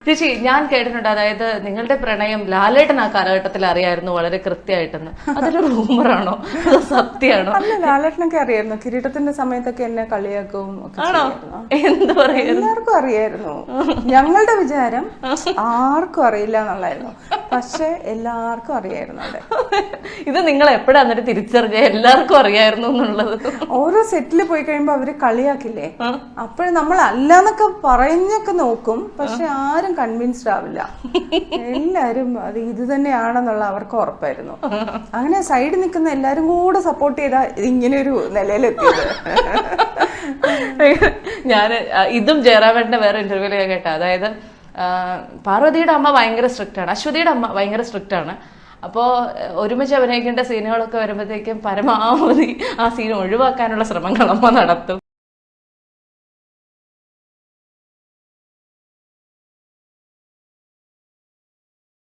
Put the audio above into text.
ചേച്ചി ഞാൻ കേട്ടിട്ടുണ്ട്, അതായത് നിങ്ങളുടെ പ്രണയം ലാലേട്ടൻ ആ കാലഘട്ടത്തിൽ അറിയായിരുന്നു വളരെ കൃത്യമായിട്ടെന്ന്. അതൊരു റൂമറാണോ അതോ സത്യമാണോ? അല്ല, ലാലേട്ടനൊക്കെ അറിയായിരുന്നു. കിരീടത്തിന്റെ സമയത്തൊക്കെ എന്നെ കളിയാക്കും ഒക്കെ ആണോ? ചെയ്യായിരുന്നു. എന്ത് പറയുന്നു? എല്ലാവർക്കും അറിയായിരുന്നു. ഞങ്ങളുടെ വിചാരം ആർക്കും അറിയില്ല എന്നുള്ളായിരുന്നു, പക്ഷെ എല്ലാവർക്കും അറിയായിരുന്നു. അവിടെ ഇത് നിങ്ങൾ എപ്പോഴാ എന്നിട്ട് തിരിച്ചറിഞ്ഞ എല്ലാവർക്കും അറിയായിരുന്നു എന്നുള്ളത്? ഓരോ സെറ്റിൽ പോയി കഴിയുമ്പോ അവര് കളിയാക്കില്ലേ, അപ്പോഴും നമ്മൾ അല്ലാന്നൊക്കെ പറഞ്ഞൊക്കെ നോക്കും, പക്ഷെ ആരും കൺവിൻസ്ഡ് ആവില്ല. എല്ലാരും അത് ഇത് തന്നെയാണെന്നുള്ള അവർക്ക് ഉറപ്പായിരുന്നു. അങ്ങനെ സൈഡിൽ നിൽക്കുന്ന എല്ലാരും കൂടെ സപ്പോർട്ട് ചെയ്താ ഇങ്ങനെ ഒരു നിലയിലെത്തിയത്. ഞാൻ ഇതും ജയറാമേട്ടന്റെ വേറെ ഇന്റർവ്യൂല് ഞാൻ കേട്ട, അതായത് പാർവതിയുടെ അമ്മ ഭയങ്കര സ്ട്രിക്റ്റ് ആണ്, അശ്വതിയുടെ അമ്മ ഭയങ്കര സ്ട്രിക്റ്റ് ആണ്. അപ്പോൾ ഒരുമിച്ച് അഭിനയിക്കേണ്ട സീനുകളൊക്കെ വരുമ്പോഴത്തേക്കും പരമാവധി ആ സീൻ ഒഴിവാക്കാനുള്ള ശ്രമങ്ങൾ അമ്മ നടത്തും.